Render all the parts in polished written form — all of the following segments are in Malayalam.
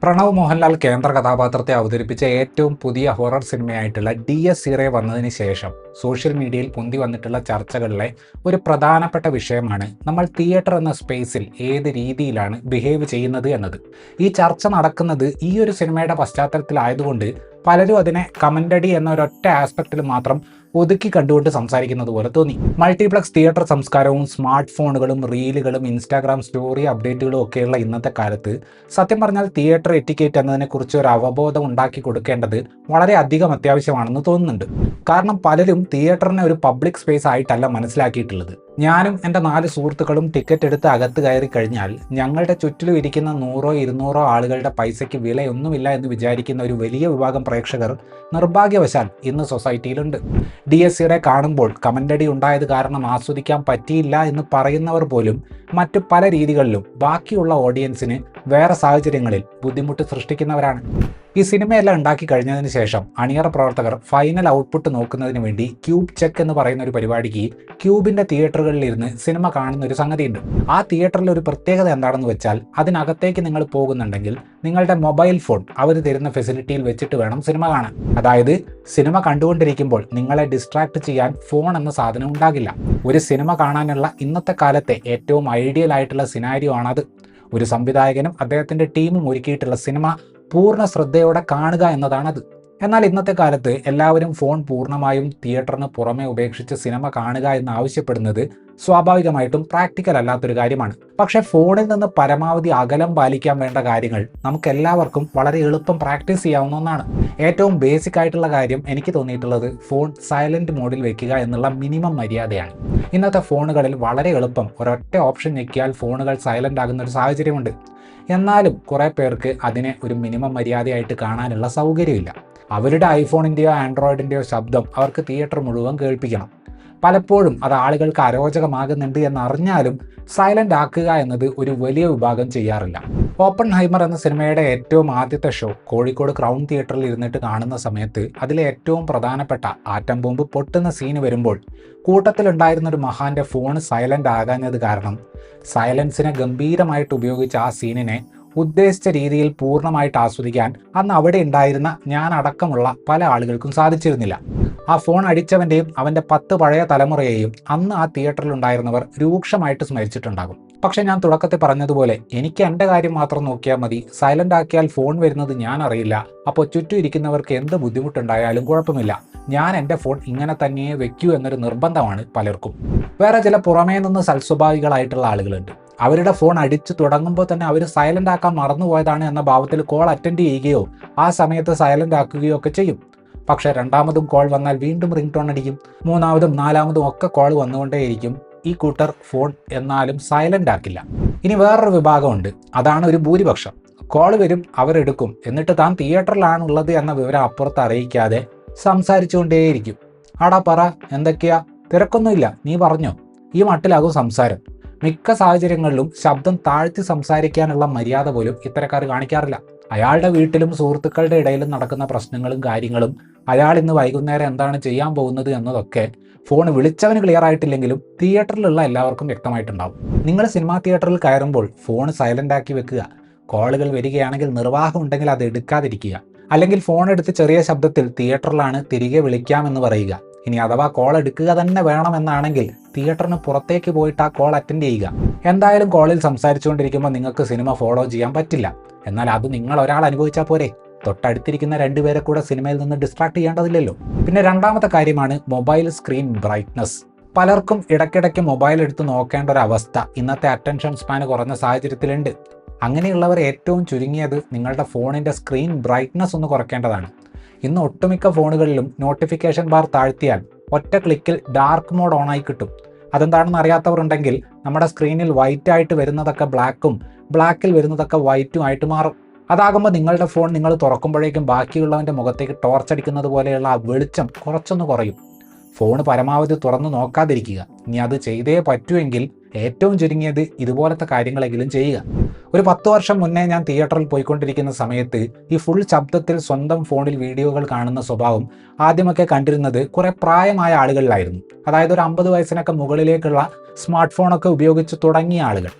പ്രണവ് മോഹൻലാൽ കേന്ദ്ര കഥാപാത്രത്തെ അവതരിപ്പിച്ച ഏറ്റവും പുതിയ ഹൊറർ സിനിമയായിട്ടുള്ള DS ഇറേ വന്നതിന് ശേഷം സോഷ്യൽ മീഡിയയിൽ പൊന്തി വന്നിട്ടുള്ള ചർച്ചകളിലെ ഒരു പ്രധാനപ്പെട്ട വിഷയമാണ് നമ്മൾ തിയേറ്റർ എന്ന സ്പേസിൽ ഏത് രീതിയിലാണ് ബിഹേവ് ചെയ്യുന്നത് എന്നത്. ഈ ചർച്ച നടക്കുന്നത് ഈ ഒരു സിനിമയുടെ പശ്ചാത്തലത്തിലായതുകൊണ്ട് പലരും അതിനെ കമൻ്റടി എന്ന ഒരൊറ്റ ആസ്പെക്റ്റിൽ മാത്രം ഒതുക്കി കണ്ടുകൊണ്ട് സംസാരിക്കുന്നത് പോലെ തോന്നി. മൾട്ടിപ്ലക്സ് തിയേറ്റർ സംസ്കാരവും സ്മാർട്ട് ഫോണുകളും റീലുകളും ഇൻസ്റ്റാഗ്രാം സ്റ്റോറി അപ്ഡേറ്റുകളും ഒക്കെയുള്ള ഇന്നത്തെ കാലത്ത് സത്യം പറഞ്ഞാൽ തിയേറ്റർ എറ്റിക്കേറ്റ് എന്നതിനെക്കുറിച്ച് ഒരു അവബോധം ഉണ്ടാക്കി കൊടുക്കേണ്ടത് വളരെ അധികം അത്യാവശ്യമാണെന്ന് തോന്നുന്നുണ്ട്. കാരണം പലരും തിയേറ്ററിനെ ഒരു പബ്ലിക് സ്പേസ് ആയിട്ടല്ല മനസ്സിലാക്കിയിട്ടുള്ളത്. ഞാനും എൻ്റെ 4 സുഹൃത്തുക്കളും ടിക്കറ്റ് എടുത്ത് അകത്ത് കയറി കഴിഞ്ഞാൽ ഞങ്ങളുടെ ചുറ്റിലും ഇരിക്കുന്ന 100-200 ആളുകളുടെ പൈസയ്ക്ക് വിലയൊന്നുമില്ല എന്ന് വിചാരിക്കുന്ന ഒരു വലിയ വിഭാഗം പ്രേക്ഷകർ നിർഭാഗ്യവശാൽ ഇന്ന് സൊസൈറ്റിയിലുണ്ട്. DS ഇറേ കാണുമ്പോൾ കമൻ്റടി ഉണ്ടായത് കാരണം ആസ്വദിക്കാൻ പറ്റിയില്ല എന്ന് പറയുന്നവർ പോലും മറ്റു പല രീതികളിലും ബാക്കിയുള്ള ഓഡിയൻസിന് വേറെ സാഹചര്യങ്ങളിൽ ബുദ്ധിമുട്ട് സൃഷ്ടിക്കുന്നവരാണ്. ഈ സിനിമയെല്ലാം ഉണ്ടാക്കി കഴിഞ്ഞതിന് ശേഷം അണിയറ പ്രവർത്തകർ ഫൈനൽ ഔട്ട്പുട്ട് നോക്കുന്നതിന് വേണ്ടി ക്യൂബ് ചെക്ക് എന്ന് പറയുന്ന ഒരു പരിപാടിക്ക് ക്യൂബിൻ്റെ തിയേറ്ററുകളിലിരുന്ന് സിനിമ കാണുന്ന ഒരു സംഗതിയുണ്ട്. ആ തിയേറ്ററിൽ ഒരു പ്രത്യേകത എന്താണെന്ന് വെച്ചാൽ അതിനകത്തേക്ക് നിങ്ങൾ പോകുന്നുണ്ടെങ്കിൽ നിങ്ങളുടെ മൊബൈൽ ഫോൺ അവർ തരുന്ന ഫെസിലിറ്റിയിൽ വെച്ചിട്ട് വേണം സിനിമ കാണാൻ. അതായത് സിനിമ കണ്ടുകൊണ്ടിരിക്കുമ്പോൾ നിങ്ങളെ ഡിസ്ട്രാക്ട് ചെയ്യാൻ ഫോൺ എന്ന സാധനം ഉണ്ടാകില്ല. ഒരു സിനിമ കാണാനുള്ള ഇന്നത്തെ കാലത്തെ ഏറ്റവും ഐഡിയൽ ആയിട്ടുള്ള സിനാരിയോ ആണത്. ഒരു സംവിധായകനും അദ്ദേഹത്തിൻ്റെ ടീമും ഒരുക്കിയിട്ടുള്ള സിനിമ പൂർണ്ണ ശ്രദ്ധയോടെ കാണുക എന്നതാണത്. എന്നാൽ ഇന്നത്തെ കാലത്ത് എല്ലാവരും ഫോൺ പൂർണ്ണമായും തിയേറ്ററിന് പുറമെ ഉപേക്ഷിച്ച് സിനിമ കാണുക എന്ന് ആവശ്യപ്പെടുന്നത് സ്വാഭാവികമായിട്ടും പ്രാക്ടിക്കൽ അല്ലാത്തൊരു കാര്യമാണ്. പക്ഷേ ഫോണിൽ നിന്ന് പരമാവധി അകലം പാലിക്കാൻ വേണ്ട കാര്യങ്ങൾ നമുക്ക് എല്ലാവർക്കും വളരെ എളുപ്പം പ്രാക്ടീസ് ചെയ്യാവുന്ന ഒന്നാണ്. ഏറ്റവും ബേസിക് ആയിട്ടുള്ള കാര്യം എനിക്ക് തോന്നിയിട്ടുള്ളത് ഫോൺ സൈലന്റ് മോഡിൽ വെക്കുക എന്നുള്ള മിനിമം മര്യാദയാണ്. ഇന്നത്തെ ഫോണുകളിൽ വളരെ എളുപ്പം ഒരൊറ്റ ഓപ്ഷൻ ഞെക്കിയാൽ ഫോണുകൾ സൈലന്റ് ആകുന്ന ഒരു സാഹചര്യമുണ്ട്. എന്നാലും കുറേ പേർക്ക് അതിനെ ഒരു മിനിമം മര്യാദയായിട്ട് കാണാനുള്ള സൗകര്യമില്ല. അവരുടെ ഐഫോണിൻ്റെയോ ആൻഡ്രോയിഡിൻ്റെയോ ശബ്ദം അവർക്ക് തിയേറ്റർ മുഴുവൻ കേൾപ്പിക്കണം. പലപ്പോഴും അത് ആളുകൾക്ക് അരോചകമാകുന്നുണ്ട് എന്നറിഞ്ഞാലും സൈലന്റ് ആക്കുക എന്നത് ഒരു വലിയ വിഭാഗം ചെയ്യാറില്ല. ഓപ്പൺഹൈമർ എന്ന സിനിമയുടെ ഏറ്റവും ആദ്യത്തെ ഷോ കോഴിക്കോട് ക്രൗൺ തിയേറ്ററിൽ ഇരുന്നിട്ട് കാണുന്ന സമയത്ത് അതിലെ ഏറ്റവും പ്രധാനപ്പെട്ട ആറ്റം ബോംബ് പൊട്ടുന്ന സീന് വരുമ്പോൾ കൂട്ടത്തിലുണ്ടായിരുന്ന ഒരു മഹാന്റെ ഫോൺ സൈലന്റ് ആകാഞ്ഞത് കാരണം സൈലൻസിനെ ഗംഭീരമായിട്ട് ഉപയോഗിച്ച് ആ സീനിനെ ഉദ്ദേശിച്ച രീതിയിൽ പൂർണ്ണമായിട്ട് ആസ്വദിക്കാൻ അന്ന് അവിടെ ഉണ്ടായിരുന്ന ഞാൻ അടക്കമുള്ള പല ആളുകൾക്കും സാധിച്ചിരുന്നില്ല. ആ ഫോൺ അടിച്ചവൻ്റെയും അവൻ്റെ 10 പഴയ തലമുറയെയും അന്ന് ആ തിയേറ്ററിൽ ഉണ്ടായിരുന്നവർ രൂക്ഷമായിട്ട് സ്മരിച്ചിട്ടുണ്ടാകും. പക്ഷെ ഞാൻ തുടക്കത്തിൽ പറഞ്ഞതുപോലെ എനിക്ക് എൻ്റെ കാര്യം മാത്രം നോക്കിയാൽ മതി, സൈലന്റ് ആക്കിയാൽ ഫോൺ വരുന്നത് ഞാൻ അറിയില്ല, അപ്പോൾ ചുറ്റും ഇരിക്കുന്നവർക്ക് എന്ത് ബുദ്ധിമുട്ടുണ്ടായാലും കുഴപ്പമില്ല, ഞാൻ എൻ്റെ ഫോൺ ഇങ്ങനെ തന്നെ വെക്കൂ എന്നൊരു നിർബന്ധമാണ് പലർക്കും. വേറെ ചില പുറമേ നിന്ന് സൽസ്വഭാവികളായിട്ടുള്ള ആളുകളുണ്ട്. അവരുടെ ഫോൺ അടിച്ചു തുടങ്ങുമ്പോൾ തന്നെ അവർ സൈലന്റ് ആക്കാൻ മറന്നുപോയതാണ് എന്ന ഭാവത്തിൽ കോൾ അറ്റൻഡ് ചെയ്യുകയോ ആ സമയത്ത് സൈലന്റ് ആക്കുകയോ ഒക്കെ ചെയ്യും. പക്ഷേ രണ്ടാമതും കോൾ വന്നാൽ വീണ്ടും റിംഗ് ടോൺ അടിക്കും. 3ാമതും 4ാമതും ഒക്കെ കോൾ വന്നുകൊണ്ടേയിരിക്കും. ഈ കൂട്ടർ ഫോൺ എന്നാലും സൈലന്റ് ആക്കില്ല. ഇനി വേറൊരു വിഭാഗമുണ്ട്, അതാണ് ഒരു ഭൂരിപക്ഷം. കോൾ വരും, അവരെടുക്കും, എന്നിട്ട് താൻ തിയേറ്ററിലാണുള്ളത് എന്ന വിവരം അപ്പുറത്ത് അറിയിക്കാതെ സംസാരിച്ചുകൊണ്ടേയിരിക്കും. ആടാ പറ, എന്തൊക്കെയാ, തിരക്കൊന്നുമില്ല, നീ പറഞ്ഞോ, ഈ മട്ടിലാകും സംസാരം. മിക്ക സാഹചര്യങ്ങളിലും ശബ്ദം താഴ്ത്തി സംസാരിക്കാനുള്ള മര്യാദ പോലും ഇത്തരക്കാർ കാണിക്കാറില്ല. അയാളുടെ വീട്ടിലും സുഹൃത്തുക്കളുടെ ഇടയിലും നടക്കുന്ന പ്രശ്നങ്ങളും കാര്യങ്ങളും അയാൾ ഇന്ന് വൈകുന്നേരം എന്താണ് ചെയ്യാൻ പോകുന്നത് എന്നതൊക്കെ ഫോൺ വിളിച്ചവന് ക്ലിയർ ആയിട്ടില്ലെങ്കിലും തിയേറ്ററിലുള്ള എല്ലാവർക്കും വ്യക്തമായിട്ടുണ്ടാവും. നിങ്ങൾ സിനിമാ തിയേറ്ററിൽ കയറുമ്പോൾ ഫോൺ സൈലന്റ് ആക്കി വെക്കുക. കോളുകൾ വരികയാണെങ്കിൽ നിർവാഹം ഉണ്ടെങ്കിൽ അത് എടുക്കാതിരിക്കുക. അല്ലെങ്കിൽ ഫോൺ എടുത്ത് ചെറിയ ശബ്ദത്തിൽ തിയേറ്ററിലാണ്, തിരികെ വിളിക്കാമെന്ന് പറയുക. ഇനി അഥവാ കോൾ എടുക്കുക തന്നെ വേണമെന്നാണെങ്കിൽ തിയേറ്ററിന് പുറത്തേക്ക് പോയിട്ട് ആ കോൾ അറ്റൻഡ് ചെയ്യുക. എന്തായാലും കോളിൽ സംസാരിച്ചുകൊണ്ടിരിക്കുമ്പോൾ നിങ്ങൾക്ക് സിനിമ ഫോളോ ചെയ്യാൻ പറ്റില്ല. എന്നാൽ അത് നിങ്ങൾ ഒരാൾ അനുഭവിച്ചാൽ പോരെ, തൊട്ടടുത്തിരിക്കുന്ന 2 പേരെ കൂടെ സിനിമയിൽ നിന്ന് ഡിസ്ട്രാക്ട് ചെയ്യേണ്ടതില്ലല്ലോ. പിന്നെ രണ്ടാമത്തെ കാര്യമാണ് മൊബൈൽ സ്ക്രീൻ ബ്രൈറ്റ്നസ്. പലർക്കും ഇടയ്ക്കിടയ്ക്ക് മൊബൈൽ എടുത്ത് നോക്കേണ്ട ഒരു അവസ്ഥ ഇന്നത്തെ അറ്റൻഷൻ സ്പാൻ കുറഞ്ഞ സാഹചര്യത്തിലുണ്ട്. അങ്ങനെയുള്ളവർ ഏറ്റവും ചുരുങ്ങിയത് നിങ്ങളുടെ ഫോണിൻ്റെ സ്ക്രീൻ ബ്രൈറ്റ്നസ് ഒന്ന് കുറയ്ക്കേണ്ടതാണ്. ഇന്ന് ഒട്ടുമിക്ക ഫോണുകളിലും നോട്ടിഫിക്കേഷൻ ബാർ താഴ്ത്തിയാൽ ഒറ്റ ക്ലിക്കിൽ ഡാർക്ക് മോഡ് ഓണായി കിട്ടും. അതെന്താണെന്ന് അറിയാത്തവരുണ്ടെങ്കിൽ നമ്മുടെ സ്ക്രീനിൽ വൈറ്റ് ആയിട്ട് വരുന്നതൊക്കെ ബ്ലാക്കും, ബ്ലാക്കിൽ വരുന്നതൊക്കെ വൈറ്റും ആയിട്ട് മാറും. അതാകുമ്പോൾ നിങ്ങളുടെ ഫോൺ നിങ്ങൾ തുറക്കുമ്പോഴേക്കും ബാക്കിയുള്ളവൻ്റെ മുഖത്തേക്ക് ടോർച്ചടിക്കുന്നത് പോലെയുള്ള ആ വെളിച്ചം കുറച്ചൊന്ന് കുറയും. ഫോൺ പരമാവധി തുറന്നു നോക്കാതിരിക്കുക. ഇനി അത് ചെയ്തേ പറ്റുമെങ്കിൽ ഏറ്റവും ചുരുങ്ങിയത് ഇതുപോലത്തെ കാര്യങ്ങളെങ്കിലും ചെയ്യുക. ഒരു 10 വർഷം മുന്നേ ഞാൻ തിയേറ്ററിൽ പോയിക്കൊണ്ടിരിക്കുന്ന സമയത്ത് ഈ ഫുൾ ശബ്ദത്തിൽ സ്വന്തം ഫോണിൽ വീഡിയോകൾ കാണുന്ന സ്വഭാവം ആദ്യമൊക്കെ കണ്ടിരുന്നത് കുറേ പ്രായമായ ആളുകളിലായിരുന്നു. അതായത് ഒരു 50 വയസ്സിനൊക്കെ മുകളിലേക്കുള്ള സ്മാർട്ട് ഫോണൊക്കെ ഉപയോഗിച്ച് തുടങ്ങിയ ആളുകൾ.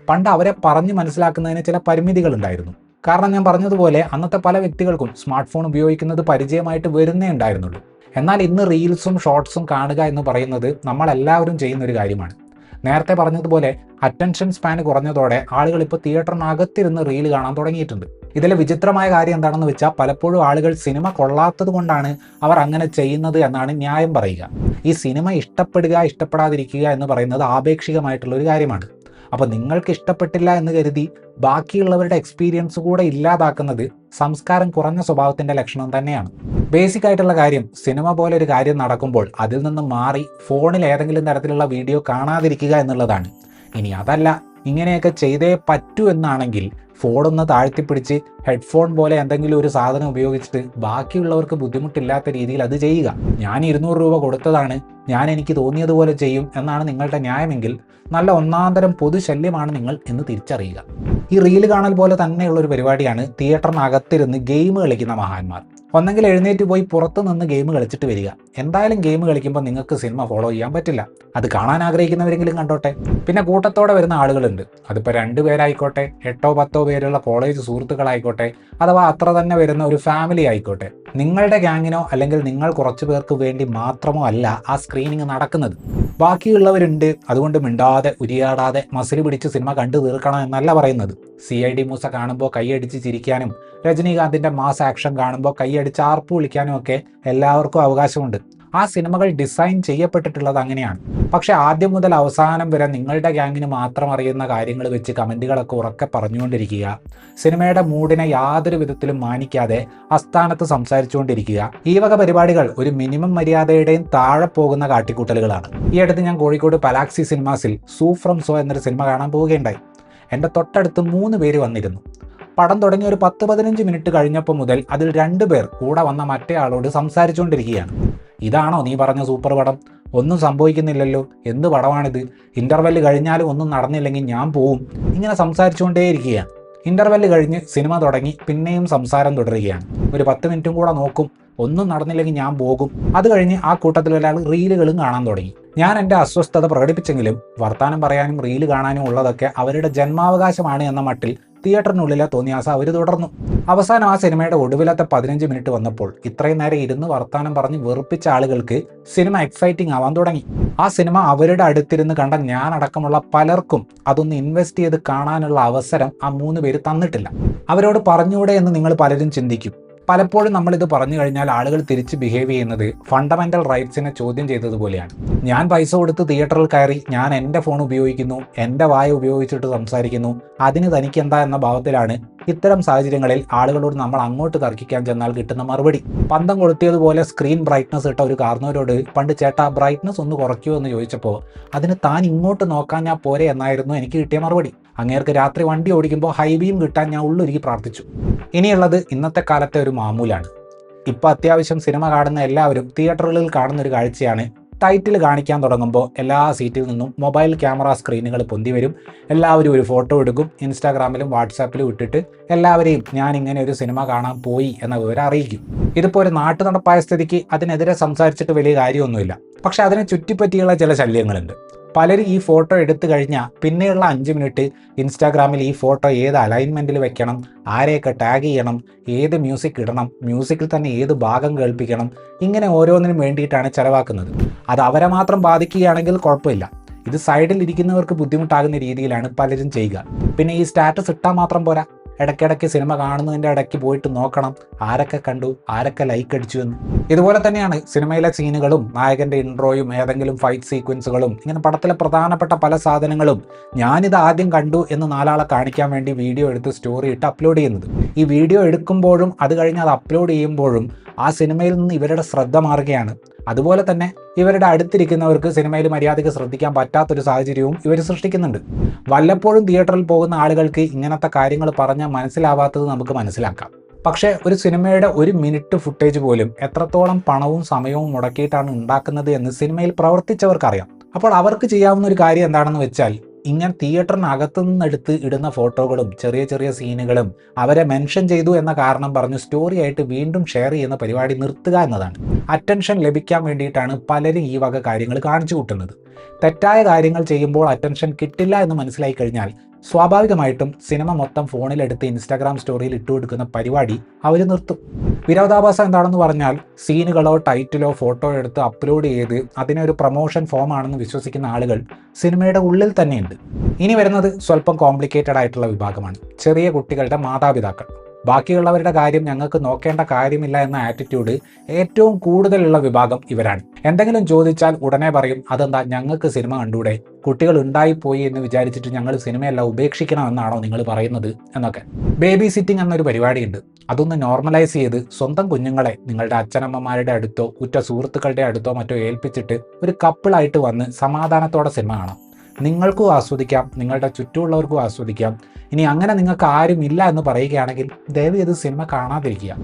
പണ്ട് അവരെ പറഞ്ഞ് മനസ്സിലാക്കുന്നതിന് ചില പരിമിതികളുണ്ടായിരുന്നു. കാരണം ഞാൻ പറഞ്ഞതുപോലെ അന്നത്തെ പല വ്യക്തികൾക്കും സ്മാർട്ട് ഫോൺ ഉപയോഗിക്കുന്നത് പരിചയമായിട്ട് വരുന്നേ ഉണ്ടായിരുന്നുള്ളൂ. എന്നാൽ ഇന്ന് റീൽസും ഷോർട്സും കാണുക എന്ന് പറയുന്നത് നമ്മളെല്ലാവരും ചെയ്യുന്നൊരു കാര്യമാണ്. നേരത്തെ പറഞ്ഞതുപോലെ അറ്റൻഷൻ സ്പാൻ കുറഞ്ഞതോടെ ആളുകൾ ഇപ്പോൾ തിയേറ്ററിനകത്തിരുന്ന് റീൽ കാണാൻ തുടങ്ങിയിട്ടുണ്ട്. ഇതിലെ വിചിത്രമായ കാര്യം എന്താണെന്ന് വെച്ചാൽ പലപ്പോഴും ആളുകൾ സിനിമ കൊള്ളാത്തത് കൊണ്ടാണ് അവർ അങ്ങനെ ചെയ്യുന്നത് എന്നാണ് ന്യായം പറയുക. ഈ സിനിമ ഇഷ്ടപ്പെടുക ഇഷ്ടപ്പെടാതിരിക്കുക എന്ന് പറയുന്നത് ആപേക്ഷികമായിട്ടുള്ളൊരു കാര്യമാണ്. അപ്പോൾ നിങ്ങൾക്ക് ഇഷ്ടപ്പെട്ടില്ല എന്ന് കരുതി ബാക്കിയുള്ളവരുടെ എക്സ്പീരിയൻസ് കൂടെ ഇല്ലാതാക്കുന്നത് സംസ്കാരം കുറഞ്ഞ സ്വഭാവത്തിൻ്റെ ലക്ഷണം തന്നെയാണ്. ബേസിക് ആയിട്ടുള്ള കാര്യം, സിനിമ പോലെ ഒരു കാര്യം നടക്കുമ്പോൾ അതിൽ നിന്ന് മാറി ഫോണിൽ ഏതെങ്കിലും തരത്തിലുള്ള വീഡിയോ കാണാതിരിക്കുക എന്നുള്ളതാണ്. ഇനി അതല്ല, ഇങ്ങനെയൊക്കെ ചെയ്തേ പറ്റൂ എന്നാണെങ്കിൽ ഫോണൊന്ന് താഴ്ത്തിപ്പിടിച്ച് ഹെഡ്ഫോൺ പോലെ എന്തെങ്കിലും ഒരു സാധനം ഉപയോഗിച്ചിട്ട് ബാക്കിയുള്ളവർക്ക് ബുദ്ധിമുട്ടില്ലാത്ത രീതിയിൽ അത് ചെയ്യുക. ഞാൻ 200 രൂപ കൊടുത്തതാണ്, ഞാൻ എനിക്ക് തോന്നിയതുപോലെ ചെയ്യും എന്നാണ് നിങ്ങളുടെ ന്യായമെങ്കിൽ നല്ല ഒന്നാന്തരം പൊതുശല്യമാണ് നിങ്ങൾ എന്ന് തിരിച്ചറിയുക. ഈ റീല് കാണൽ പോലെ തന്നെയുള്ളൊരു പരിപാടിയാണ് തിയേറ്ററിനകത്തിരുന്ന് ഗെയിം കളിക്കുന്ന മഹാന്മാർ. ഒന്നെങ്കിൽ എഴുന്നേറ്റ് പോയി പുറത്ത് നിന്ന് ഗെയിം കളിച്ചിട്ട് വരിക. എന്തായാലും ഗെയിം കളിക്കുമ്പോൾ നിങ്ങൾക്ക് സിനിമ ഫോളോ ചെയ്യാൻ പറ്റില്ല. അത് കാണാൻ ആഗ്രഹിക്കുന്നവരെങ്കിലും കണ്ടോട്ടെ. പിന്നെ കൂട്ടത്തോടെ വരുന്ന ആളുകളുണ്ട്. അതിപ്പോൾ 2 പേരായിക്കോട്ടെ, 8 or 10 പേരുള്ള കോളേജ് സുഹൃത്തുക്കളായിക്കോട്ടെ, അഥവാ അത്ര തന്നെ വരുന്ന ഒരു ഫാമിലി ആയിക്കോട്ടെ. നിങ്ങളുടെ ഗ്യാങ്ങിനോ അല്ലെങ്കിൽ നിങ്ങൾ കുറച്ച് പേർക്ക് വേണ്ടി മാത്രമോ അല്ല ആ സ്ക്രീനിങ് നടക്കുന്നത്. ബാക്കിയുള്ളവരുണ്ട്, അതുകൊണ്ട് മിണ്ടാതെ ഉരിയാടാതെ മസിൽ പിടിച്ച് സിനിമ കണ്ടു തീർക്കണം എന്നല്ല പറയുന്നത്. CID മൂസ കാണുമ്പോൾ കൈയടിച്ച് ചിരിക്കാനും രജനീകാന്തിൻ്റെ മാസ് ആക്ഷൻ കാണുമ്പോൾ കൈയടിച്ച് ആർപ്പ് വിളിക്കാനും ഒക്കെ എല്ലാവർക്കും അവകാശമുണ്ട്. ആ സിനിമകൾ ഡിസൈൻ ചെയ്യപ്പെട്ടിട്ടുള്ളത് അങ്ങനെയാണ്. പക്ഷേ ആദ്യം മുതൽ അവസാനം വരെ നിങ്ങളുടെ ഗ്യാങ്ങിന് മാത്രം അറിയുന്ന കാര്യങ്ങൾ വെച്ച് കമൻറ്റുകളൊക്കെ ഉറക്കെ പറഞ്ഞുകൊണ്ടിരിക്കുക, സിനിമയുടെ മൂഡിനെ യാതൊരു വിധത്തിലും മാനിക്കാതെ അസ്ഥാനത്ത് സംസാരിച്ചുകൊണ്ടിരിക്കുക, ഈ വക പരിപാടികൾ ഒരു മിനിമം മര്യാദയുടെയും താഴെ പോകുന്ന കാട്ടിക്കൂട്ടലുകളാണ്. ഈ അടുത്ത് ഞാൻ കോഴിക്കോട് പലാക്സി സിനിമാസിൽ സൂ ഫ്രം സോ എന്നൊരു സിനിമ കാണാൻ പോവുകയുണ്ടായി. എൻ്റെ തൊട്ടടുത്ത് 3 പേര് വന്നിരുന്നു. പടം തുടങ്ങി ഒരു 10-15 മിനിറ്റ് കഴിഞ്ഞപ്പോൾ മുതൽ അതിൽ 2 പേർ കൂടെ വന്ന മറ്റേ ആളോട് സംസാരിച്ചുകൊണ്ടിരിക്കുകയാണ്. ഇതാണോ നീ പറഞ്ഞ സൂപ്പർ പടം? ഒന്നും സംഭവിക്കുന്നില്ലല്ലോ, എന്ത് പടമാണിത്? ഇൻ്റർവെല്ല് കഴിഞ്ഞാലും ഒന്നും നടന്നില്ലെങ്കിൽ ഞാൻ പോവും. ഇങ്ങനെ സംസാരിച്ചുകൊണ്ടേയിരിക്കുകയാണ്. ഇൻ്റർവെല്ല് കഴിഞ്ഞ് സിനിമ തുടങ്ങി, പിന്നെയും സംസാരം തുടരുകയാണ്. ഒരു 10 മിനിറ്റും കൂടെ നോക്കും, ഒന്നും നടന്നില്ലെങ്കിൽ ഞാൻ പോകും. അത് കഴിഞ്ഞ് ആ കൂട്ടത്തിൽ ഒരാൾ റീലുകളും കാണാൻ തുടങ്ങി. ഞാൻ എൻ്റെ അസ്വസ്ഥത പ്രകടിപ്പിച്ചെങ്കിലും വർത്തമാനം പറയാനും റീല് കാണാനും ഉള്ളതൊക്കെ അവരുടെ ജന്മാവകാശമാണ് എന്ന മട്ടിൽ തിയേറ്ററിനുള്ളിലെ തോന്നിയാസം അവർ തുടർന്നു. അവസാനം ആ സിനിമയുടെ ഒടുവിലത്തെ 15 മിനിറ്റ് വന്നപ്പോൾ ഇത്രയും നേരം ഇരുന്ന് വർത്തമാനം പറഞ്ഞ് വെറുപ്പിച്ച ആളുകൾക്ക് സിനിമ എക്സൈറ്റിംഗ് ആവാൻ തുടങ്ങി. ആ സിനിമ അവരുടെ അടുത്തിരുന്ന് കണ്ട ഞാനടക്കമുള്ള പലർക്കും അതൊന്ന് ഇൻവെസ്റ്റ് ചെയ്ത് കാണാനുള്ള അവസരം ആ 3 പേര് തന്നിട്ടില്ല. അവരോട് പറഞ്ഞൂടെ എന്ന് നിങ്ങൾ പലരും ചിന്തിക്കും. പലപ്പോഴും നമ്മളിത് പറഞ്ഞു കഴിഞ്ഞാൽ ആളുകൾ തിരിച്ച് ബിഹേവ് ചെയ്യുന്നത് ഫണ്ടമെൻ്റൽ റൈറ്റ്സിനെ ചോദ്യം ചെയ്തതുപോലെയാണ്. ഞാൻ പൈസ കൊടുത്ത് തിയേറ്ററിൽ കയറി, ഞാൻ എൻ്റെ ഫോൺ ഉപയോഗിക്കുന്നു, എൻ്റെ വായ ഉപയോഗിച്ചിട്ട് സംസാരിക്കുന്നു, അതിന് തനിക്കെന്താ എന്ന ഭാവത്തിലാണ് ഇത്തരം സാഹചര്യങ്ങളിൽ ആളുകളോട് നമ്മൾ അങ്ങോട്ട് തർക്കിക്കാൻ ചെന്നാൽ കിട്ടുന്ന മറുപടി. പന്തം കൊളുത്തിയതുപോലെ സ്ക്രീൻ ബ്രൈറ്റ്നസ് ഇട്ട ഒരു കാർന്നവരോട് പണ്ട് ചേട്ടാ ബ്രൈറ്റ്നസ് ഒന്ന് കുറയ്ക്കുമോ എന്ന് ചോദിച്ചപ്പോൾ അതിന് താൻ ഇങ്ങോട്ട് നോക്കാൻ ഞാൻ പോരെ എന്നായിരുന്നു എനിക്ക് കിട്ടിയ മറുപടി. അങ്ങേർക്ക് രാത്രി വണ്ടി ഓടിക്കുമ്പോൾ ഹൈ ബീം കിട്ടാൻ ഞാൻ ഉള്ളൊരുക്കി പ്രാർത്ഥിച്ചു. ഇനിയുള്ളത് ഇന്നത്തെ കാലത്തെ ഒരു മാമൂലാണ്. ഇപ്പോൾ അത്യാവശ്യം സിനിമ കാണുന്ന എല്ലാവരും തിയേറ്ററുകളിൽ കാണുന്ന ഒരു കാഴ്ചയാണ്, ടൈറ്റിൽ കാണിക്കാൻ തുടങ്ങുമ്പോൾ എല്ലാ സീറ്റിൽ നിന്നും മൊബൈൽ ക്യാമറ സ്ക്രീനുകൾ പൊന്തി വരും. എല്ലാവരും ഒരു ഫോട്ടോ എടുക്കും, ഇൻസ്റ്റാഗ്രാമിലും വാട്സാപ്പിലും ഇട്ടിട്ട് എല്ലാവരെയും ഞാൻ ഇങ്ങനെ ഒരു സിനിമ കാണാൻ പോയി എന്ന വിവരം അറിയിക്കും. ഇതിപ്പോൾ ഒരു നാട്ടു നടപ്പായ സ്ഥിതിക്ക് അതിനെതിരെ സംസാരിച്ചിട്ട് വലിയ കാര്യമൊന്നുമില്ല. പക്ഷെ അതിനെ ചുറ്റിപ്പറ്റിയുള്ള ചില ശല്യങ്ങളുണ്ട്. പലരും ഈ ഫോട്ടോ എടുത്തു കഴിഞ്ഞാൽ പിന്നെയുള്ള 5 മിനിറ്റ് ഇൻസ്റ്റാഗ്രാമിൽ ഈ ഫോട്ടോ ഏത് അലൈൻമെൻറ്റിൽ വെക്കണം, ആരെയൊക്കെ ടാഗ് ചെയ്യണം, ഏത് മ്യൂസിക് ഇടണം, മ്യൂസിക്കിൽ തന്നെ ഏത് ഭാഗം കേൾപ്പിക്കണം, ഇങ്ങനെ ഓരോന്നിനും വേണ്ടിയിട്ടാണ് ചിലവാക്കുന്നത്. അത് അവരെ മാത്രം ബാധിക്കുകയാണെങ്കിൽ കുഴപ്പമില്ല. ഇത് സൈഡിൽ ഇരിക്കുന്നവർക്ക് ബുദ്ധിമുട്ടാകുന്ന രീതിയിലാണ് പലരും ചെയ്യുക. പിന്നെ ഈ സ്റ്റാറ്റസ് ഇട്ടാൽ മാത്രം പോരാ, ഇടയ്ക്കിടയ്ക്ക് സിനിമ കാണുന്നതിൻ്റെ ഇടയ്ക്ക് പോയിട്ട് നോക്കണം ആരൊക്കെ കണ്ടു, ആരൊക്കെ ലൈക്ക് അടിച്ചു എന്ന്. ഇതുപോലെ തന്നെയാണ് സിനിമയിലെ സീനുകളും നായകൻ്റെ ഇൻട്രോയും ഏതെങ്കിലും ഫൈറ്റ് സീക്വൻസുകളും ഇങ്ങനെ പടത്തിലെ പ്രധാനപ്പെട്ട പല സാധനങ്ങളും ഞാനിത് ആദ്യം കണ്ടു എന്ന് 4 ആളെ കാണിക്കാൻ വേണ്ടി വീഡിയോ എടുത്ത് സ്റ്റോറി ഇട്ട് അപ്ലോഡ് ചെയ്യുന്നത്. ഈ വീഡിയോ എടുക്കുമ്പോഴും അത് കഴിഞ്ഞ് അത് അപ്ലോഡ് ചെയ്യുമ്പോഴും ആ സിനിമയിൽ നിന്ന് ഇവരുടെ ശ്രദ്ധ മാറുകയാണ്. അതുപോലെ തന്നെ ഇവരുടെ അടുത്തിരിക്കുന്നവർക്ക് സിനിമയിൽ മര്യാദയ്ക്ക് ശ്രദ്ധിക്കാൻ പറ്റാത്തൊരു സാഹചര്യവും ഇവർ സൃഷ്ടിക്കുന്നുണ്ട്. വല്ലപ്പോഴും തിയേറ്ററിൽ പോകുന്ന ആളുകൾക്ക് ഇങ്ങനത്തെ കാര്യങ്ങൾ പറഞ്ഞാൽ മനസ്സിലാവാത്തത് നമുക്ക് മനസ്സിലാക്കാം. പക്ഷേ ഒരു സിനിമയുടെ 1 മിനിറ്റ് ഫുട്ടേജ് പോലും എത്രത്തോളം പണവും സമയവും മുടക്കിയിട്ടാണ് ഉണ്ടാക്കുന്നത് എന്ന് സിനിമയിൽ പ്രവർത്തിച്ചവർക്കറിയാം. അപ്പോൾ അവർക്ക് ചെയ്യാവുന്ന ഒരു കാര്യം എന്താണെന്ന് വെച്ചാൽ ഇങ്ങനെ തിയേറ്ററിനകത്തു നിന്നെടുത്ത് ഇടുന്ന ഫോട്ടോകളും ചെറിയ ചെറിയ സീനുകളും അവരെ മെൻഷൻ ചെയ്തു എന്ന കാരണം പറഞ്ഞ് സ്റ്റോറി ആയിട്ട് വീണ്ടും ഷെയർ ചെയ്യുന്ന പരിപാടി നിർത്തുക എന്നതാണ്. അറ്റൻഷൻ ലഭിക്കാൻ വേണ്ടിയിട്ടാണ് പലരും ഈ വക കാര്യങ്ങൾ കാണിച്ചു കൂട്ടുന്നത്. തെറ്റായ കാര്യങ്ങൾ ചെയ്യുമ്പോൾ അറ്റൻഷൻ കിട്ടില്ല എന്ന് മനസ്സിലായി കഴിഞ്ഞാൽ സ്വാഭാവികമായിട്ടും സിനിമ മൊത്തം ഫോണിലെടുത്ത് ഇൻസ്റ്റാഗ്രാം സ്റ്റോറിയിൽ ഇട്ടുകൊടുക്കുന്ന പരിപാടി അവർ നിർത്തും. വിരോധാഭാസം എന്താണെന്ന് പറഞ്ഞാൽ സീനുകളോ ടൈറ്റിലോ ഫോട്ടോ എടുത്ത് അപ്ലോഡ് ചെയ്ത് അതിനെ ഒരു പ്രൊമോഷൻ ഫോമാണെന്ന് വിശ്വസിക്കുന്ന ആളുകൾ സിനിമയുടെ ഉള്ളിൽ തന്നെയുണ്ട്. ഇനി വരുന്നത് സ്വല്പം കോംപ്ലിക്കേറ്റഡ് ആയിട്ടുള്ള വിഭാഗമാണ്. ചെറിയ കുട്ടികളുടെ മാതാപിതാക്കൾ. ബാക്കിയുള്ളവരുടെ കാര്യം ഞങ്ങൾക്ക് നോക്കേണ്ട കാര്യമില്ല എന്ന ആറ്റിറ്റ്യൂഡ് ഏറ്റവും കൂടുതലുള്ള വിഭാഗം ഇവരാണ്. എന്തെങ്കിലും ചോദിച്ചാൽ ഉടനെ പറയും, അതെന്താ ഞങ്ങൾക്ക് സിനിമ കണ്ടൂടെ, കുട്ടികൾ ഉണ്ടായിപ്പോയി എന്ന് വിചാരിച്ചിട്ട് ഞങ്ങൾ സിനിമയെല്ലാം ഉപേക്ഷിക്കണമെന്നാണോ നിങ്ങൾ പറയുന്നത് എന്നൊക്കെ. ബേബി സിറ്റിംഗ് എന്നൊരു പരിപാടിയുണ്ട്. അതൊന്ന് നോർമലൈസ് ചെയ്ത് സ്വന്തം കുഞ്ഞുങ്ങളെ നിങ്ങളുടെ അച്ഛനമ്മമാരുടെ അടുത്തോ ഉറ്റ സുഹൃത്തുക്കളുടെ അടുത്തോ മറ്റോ ഏൽപ്പിച്ചിട്ട് ഒരു കപ്പിളായിട്ട് വന്ന് സമാധാനത്തോടെ സിനിമ കാണാം. നിങ്ങൾക്കും ആസ്വദിക്കാം, നിങ്ങളുടെ ചുറ്റുമുള്ളവർക്കും ആസ്വദിക്കാം. ഇനി അങ്ങനെ നിങ്ങൾക്ക് ആരും ഇല്ല എന്ന് പറയുകയാണെങ്കിൽ ദയവ് ചെയ്ത് സിനിമ കാണാതിരിക്കുക.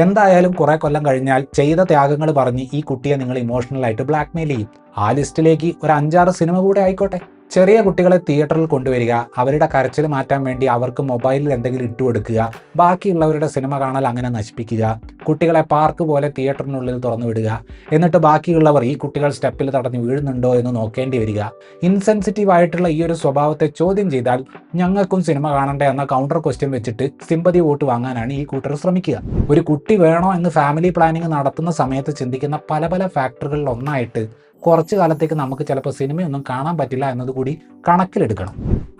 എന്തായാലും കുറെ കൊല്ലം കഴിഞ്ഞാൽ ചെയ്ത ത്യാഗങ്ങൾ പറഞ്ഞ് ഈ കുട്ടിയെ നിങ്ങൾ ഇമോഷണലായിട്ട് ബ്ലാക്ക്മെയിൽ ചെയ്യും. ആ ലിസ്റ്റിലേക്ക് ഒരു 5-6 സിനിമ കൂടെ ആയിക്കോട്ടെ. ചെറിയ കുട്ടികളെ തിയേറ്ററിൽ കൊണ്ടുവരിക, അവരുടെ കരച്ചിൽ മാറ്റാൻ വേണ്ടി അവർക്ക് മൊബൈലിൽ എന്തെങ്കിലും ഇട്ട് കൊടുക്കുക, ബാക്കിയുള്ളവരുടെ സിനിമ കാണൽ അങ്ങനെ നശിപ്പിക്കുക, കുട്ടികളെ പാർക്ക് പോലെ തിയേറ്ററിനുള്ളിൽ തുറന്നു വിടുക, എന്നിട്ട് ബാക്കിയുള്ളവർ ഈ കുട്ടികൾ സ്റ്റെപ്പിൽ തടഞ്ഞ് വീഴുന്നുണ്ടോ എന്ന് നോക്കേണ്ടി വരിക. ഇൻസെൻസിറ്റീവ് ആയിട്ടുള്ള ഈ ഒരു സ്വഭാവത്തെ ചോദ്യം ചെയ്താൽ ഞങ്ങൾക്കും സിനിമ കാണണ്ടേ എന്ന കൗണ്ടർ ക്വസ്റ്റ്യൻ വെച്ചിട്ട് സിമ്പതി വോട്ട് വാങ്ങാനാണ് ഈ കൂട്ടർ ശ്രമിക്കുക. ഒരു കുട്ടി വേണോ എന്ന് ഫാമിലി പ്ലാനിങ് നടത്തുന്ന സമയത്ത് ചിന്തിക്കുന്ന പല പല ഫാക്ടറുകളിൽ ഒന്നായിട്ട് കുറച്ചു കാലത്തേക്ക് നമുക്ക് ചിലപ്പോൾ സിനിമയൊന്നും കാണാൻ പറ്റില്ല എന്നതുകൂടി കണക്കിലെടുക്കണം.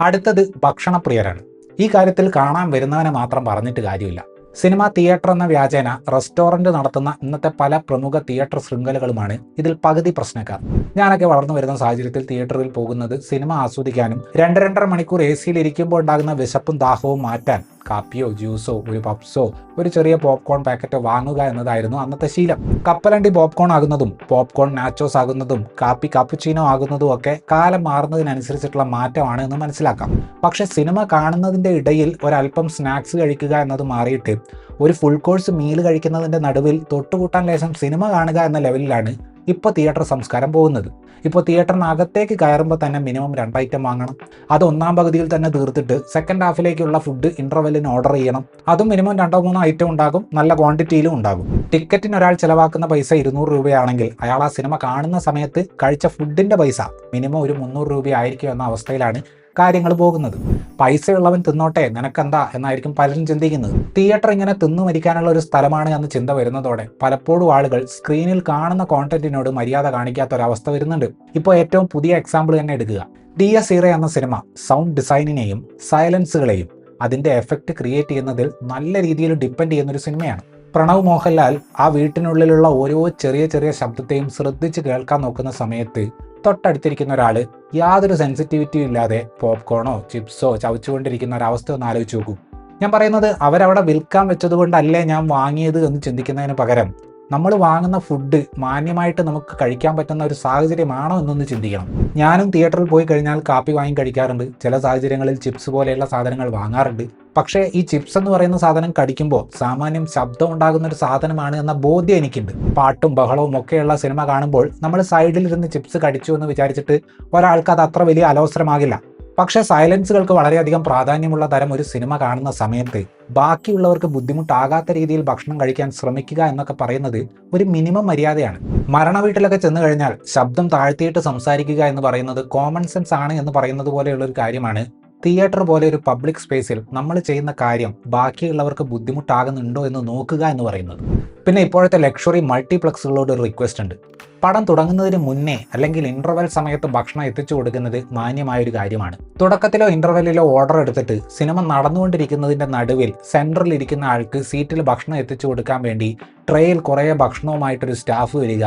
അടുത്തത് ഭക്ഷണപ്രിയരാണ്. ഈ കാര്യത്തിൽ കാണാൻ വരുന്നവനെ മാത്രം പറഞ്ഞിട്ട് കാര്യമില്ല. സിനിമ തിയേറ്റർ എന്ന വ്യാജേന റെസ്റ്റോറൻറ്റ് നടത്തുന്ന ഇന്നത്തെ പല പ്രമുഖ തിയേറ്റർ ശൃംഖലകളുമാണ് ഇതിൽ പകുതി പ്രശ്നക്കാർ. ഞാനൊക്കെ വളർന്നു വരുന്ന സാഹചര്യത്തിൽ തിയേറ്ററിൽ പോകുന്നത് സിനിമ ആസ്വദിക്കാനും 2-2.5 മണിക്കൂർ AC ഇരിക്കുമ്പോൾ ഉണ്ടാകുന്ന വിശപ്പും ദാഹവും മാറ്റാൻ കാപ്പിയോ ജ്യൂസോ ഒരു പപ്സോ ഒരു ചെറിയ പോപ്കോൺ പാക്കറ്റോ വാങ്ങുക എന്നതായിരുന്നു അന്നത്തെ ശീലം. കപ്പലണ്ടി പോപ്കോൺ ആകുന്നതും പോപ്കോൺ നാച്ചോസ് ആകുന്നതും കാപ്പി കപ്പുച്ചീനോ ആകുന്നതും ഒക്കെ കാലം മാറുന്നതിനനുസരിച്ചിട്ടുള്ള മാറ്റമാണ് എന്ന് മനസ്സിലാക്കാം. പക്ഷെ സിനിമ കാണുന്നതിൻ്റെ ഇടയിൽ ഒരല്പം സ്നാക്സ് കഴിക്കുക എന്നത് മാറിയിട്ട് ഒരു ഫുൾ കോഴ്സ് മീൽ കഴിക്കുന്നതിൻ്റെ നടുവിൽ തൊട്ടുകൂട്ടാൻ ലേശം സിനിമ കാണുക എന്ന ലെവലിലാണ് ഇപ്പോൾ തിയേറ്റർ സംസ്കാരം പോകുന്നത്. ഇപ്പോൾ തിയേറ്ററിനകത്തേക്ക് കയറുമ്പോൾ തന്നെ മിനിമം 2 ഐറ്റം വാങ്ങണം. അത് ഒന്നാം പകുതിയിൽ തന്നെ തീർത്തിട്ട് സെക്കൻഡ് ഹാഫിലേക്കുള്ള ഫുഡ് ഇൻ്റർവെല്ലിന് ഓർഡർ ചെയ്യണം. അതും മിനിമം 2-3 ഐറ്റം ഉണ്ടാകും, നല്ല ക്വാണ്ടിറ്റിയിലും ഉണ്ടാകും. ടിക്കറ്റിന് ഒരാൾ ചിലവാക്കുന്ന പൈസ 200 രൂപയാണെങ്കിൽ അയാൾ ആ സിനിമ കാണുന്ന സമയത്ത് കഴിച്ച ഫുഡിൻ്റെ പൈസ മിനിമം ഒരു 300 രൂപ ആയിരിക്കും എന്ന അവസ്ഥയിലാണ് കാര്യങ്ങൾ പോകുന്നത്. പൈസയുള്ളവൻ തിന്നോട്ടെ, നിനക്കെന്താ എന്നായിരിക്കും പലരും ചിന്തിക്കുന്നത്. തിയേറ്റർ ഇങ്ങനെ തിന്നു മരിക്കാനുള്ള ഒരു സ്ഥലമാണ് എന്ന ചിന്ത വരുന്നതോടെ പലപ്പോഴും ആളുകൾ സ്ക്രീനിൽ കാണുന്ന കോണ്ടന്റിനോട് മര്യാദ കാണിക്കാത്ത ഒരവസ്ഥ വരുന്നുണ്ട്. ഇപ്പോൾ ഏറ്റവും പുതിയ എക്സാമ്പിൾ തന്നെ എടുക്കുക. ഡിയസ് ഇറേ എന്ന സിനിമ സൗണ്ട് ഡിസൈനിനെയും സൈലൻസുകളെയും അതിൻ്റെ എഫക്റ്റ് ക്രിയേറ്റ് ചെയ്യുന്നതിൽ നല്ല രീതിയിൽ ഡിപ്പെൻഡ് ചെയ്യുന്നൊരു സിനിമയാണ്. പ്രണവ് മോഹൻലാൽ ആ വീട്ടിനുള്ളിലുള്ള ഓരോ ചെറിയ ചെറിയ ശബ്ദത്തെയും ശ്രദ്ധിച്ച് കേൾക്കാൻ നോക്കുന്ന സമയത്ത് തൊട്ടടുത്തിരിക്കുന്ന ഒരാൾ യാതൊരു സെൻസിറ്റിവിറ്റിയും ഇല്ലാതെ പോപ്കോണോ ചിപ്സോ ചവച്ചുകൊണ്ടിരിക്കുന്ന ഒരവസ്ഥ ഒന്ന് ആലോചിച്ച് നോക്കൂ. ഞാൻ പറയുന്നത് അവരവിടെ വിൽക്കാൻ വെച്ചതുകൊണ്ടല്ലേ ഞാൻ വാങ്ങിയത് എന്ന് ചിന്തിക്കുന്നതിന് പകരം നമ്മൾ വാങ്ങുന്ന ഫുഡ് മാന്യമായിട്ട് നമുക്ക് കഴിക്കാൻ പറ്റുന്ന ഒരു സാഹചര്യമാണോ എന്നൊന്ന് ചിന്തിക്കണം. ഞാനും തിയേറ്ററിൽ പോയി കഴിഞ്ഞാൽ കാപ്പി വാങ്ങി കഴിക്കാറുണ്ട്, ചില സാഹചര്യങ്ങളിൽ ചിപ്സ് പോലെയുള്ള സാധനങ്ങൾ വാങ്ങാറുണ്ട്. പക്ഷേ ഈ ചിപ്സ് എന്ന് പറയുന്ന സാധനം കടിക്കുമ്പോൾ സാമാന്യം ശബ്ദം ഉണ്ടാകുന്ന ഒരു സാധനമാണ് എന്ന ബോധ്യം എനിക്കുണ്ട്. പാട്ടും ബഹളവും ഒക്കെയുള്ള സിനിമ കാണുമ്പോൾ നമ്മൾ സൈഡിലിരുന്ന് ചിപ്സ് കടിച്ചു എന്ന് വിചാരിച്ചിട്ട് ഒരാൾക്ക് അത് അത്ര വലിയ അലോസരമാകില്ല. പക്ഷേ സൈലൻസുകൾക്ക് വളരെയധികം പ്രാധാന്യമുള്ള തരം ഒരു സിനിമ കാണുന്ന സമയത്ത് ബാക്കിയുള്ളവർക്ക് ബുദ്ധിമുട്ടാകാത്ത രീതിയിൽ ഭക്ഷണം കഴിക്കാൻ ശ്രമിക്കുക എന്നൊക്കെ പറയുന്നത് ഒരു മിനിമം മര്യാദയാണ്. മരണ വീട്ടിലൊക്കെ ചെന്ന് കഴിഞ്ഞാൽ ശബ്ദം താഴ്ത്തിയിട്ട് സംസാരിക്കുക എന്ന് പറയുന്നത് കോമൺ സെൻസ് ആണ് എന്ന് പറയുന്നത് പോലെയുള്ളൊരു കാര്യമാണ് തിയേറ്റർ പോലെ ഒരു പബ്ലിക് സ്പേസിൽ നമ്മൾ ചെയ്യുന്ന കാര്യം ബാക്കിയുള്ളവർക്ക് ബുദ്ധിമുട്ടാകുന്നുണ്ടോ എന്ന് നോക്കുക എന്ന് പറയുന്നത്. പിന്നെ ഇപ്പോഴത്തെ ലക്ഷറി മൾട്ടിപ്ലക്സുകളോട് ഒരു റിക്വസ്റ്റ് ഉണ്ട്. പടം തുടങ്ങുന്നതിന് മുന്നേ അല്ലെങ്കിൽ ഇൻ്റർവെൽ സമയത്ത് ഭക്ഷണം എത്തിച്ചു കൊടുക്കുന്നത് മാന്യമായൊരു കാര്യമാണ്. തുടക്കത്തിലോ ഇൻ്റർവെല്ലിലോ ഓർഡർ എടുത്തിട്ട് സിനിമ നടന്നുകൊണ്ടിരിക്കുന്നതിൻ്റെ നടുവിൽ സെൻറ്ററിൽ ഇരിക്കുന്ന ആൾക്ക് സീറ്റിൽ ഭക്ഷണം എത്തിച്ചു കൊടുക്കാൻ വേണ്ടി ട്രേയിൽ കുറേ ഭക്ഷണവുമായിട്ടൊരു സ്റ്റാഫ് വരിക,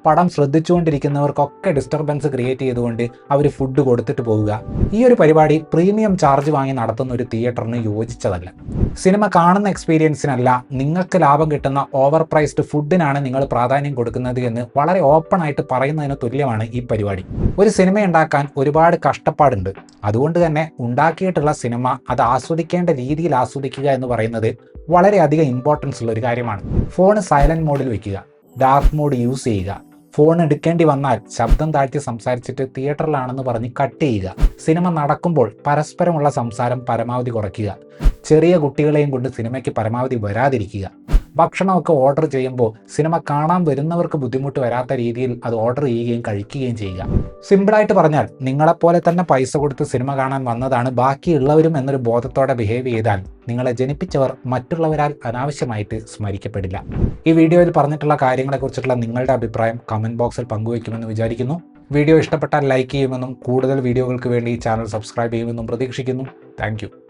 പടം ശ്രദ്ധിച്ചുകൊണ്ടിരിക്കുന്നവർക്കൊക്കെ ഡിസ്റ്റർബൻസ് ക്രിയേറ്റ് ചെയ്തുകൊണ്ട് അവർ ഫുഡ് കൊടുത്തിട്ട് പോവുക. ഈ ഒരു പരിപാടി പ്രീമിയം ചാർജ് വാങ്ങി നടത്തുന്ന ഒരു തിയേറ്ററിന് യോജിച്ചതല്ല. സിനിമ കാണുന്ന എക്സ്പീരിയൻസിനല്ല, നിങ്ങൾക്ക് ലാഭം കിട്ടുന്ന ഓവർ പ്രൈസ്ഡ് ഫുഡിനാണ് നിങ്ങൾ പ്രാധാന്യം കൊടുക്കുന്നത് എന്ന് വളരെ ഓപ്പൺ ആയിട്ട് പറയുന്നതിന് തുല്യമാണ് ഈ പരിപാടി. ഒരു സിനിമ ഉണ്ടാക്കാൻ ഒരുപാട് കഷ്ടപ്പാടുണ്ട്. അതുകൊണ്ട് തന്നെ ഉണ്ടാക്കിയിട്ടുള്ള സിനിമ അത് ആസ്വദിക്കേണ്ട രീതിയിൽ ആസ്വദിക്കുക എന്ന് പറയുന്നത് വളരെയധികം ഇമ്പോർട്ടൻസ് ഉള്ള ഒരു കാര്യമാണ്. ഫോൺ സൈലന്റ് മോഡിൽ വയ്ക്കുക, ഡാർക്ക് മോഡ് യൂസ് ചെയ്യുക, ഫോൺ എടുക്കേണ്ടി വന്നാൽ ശബ്ദം താഴ്ത്തി സംസാരിച്ചിട്ട് തിയേറ്ററിലാണെന്ന് പറഞ്ഞ് കട്ട് ചെയ്യുക. സിനിമ നടക്കുമ്പോൾ പരസ്പരമുള്ള സംസാരം പരമാവധി കുറയ്ക്കുക. ചെറിയ കുട്ടികളെയും കൊണ്ട് സിനിമയ്ക്ക് പരമാവധി വരാതിരിക്കുക. ഭക്ഷണമൊക്കെ ഓർഡർ ചെയ്യുമ്പോൾ സിനിമ കാണാൻ വരുന്നവർക്ക് ബുദ്ധിമുട്ട് വരാത്ത രീതിയിൽ അത് ഓർഡർ ചെയ്യുകയും കഴിക്കുകയും ചെയ്യുക. സിമ്പിളായിട്ട് പറഞ്ഞാൽ നിങ്ങളെപ്പോലെ തന്നെ പൈസ കൊടുത്ത് സിനിമ കാണാൻ വന്നതാണ് ബാക്കിയുള്ളവരും എന്നൊരു ബോധത്തോടെ ബിഹേവ് ചെയ്താൽ നിങ്ങളെ ജനിപ്പിച്ചവർ മറ്റുള്ളവരാൽ അനാവശ്യമായിട്ട് സ്മരിക്കപ്പെടില്ല. ഈ വീഡിയോയിൽ പറഞ്ഞിട്ടുള്ള കാര്യങ്ങളെക്കുറിച്ചിട്ടുള്ള നിങ്ങളുടെ അഭിപ്രായം കമൻറ്റ് ബോക്സിൽ പങ്കുവയ്ക്കുമെന്ന് വിചാരിക്കുന്നു. വീഡിയോ ഇഷ്ടപ്പെട്ടാൽ ലൈക്ക് ചെയ്യുമെന്നും കൂടുതൽ വീഡിയോകൾക്ക് വേണ്ടി ചാനൽ സബ്സ്ക്രൈബ് ചെയ്യുമെന്നും പ്രതീക്ഷിക്കുന്നു. താങ്ക്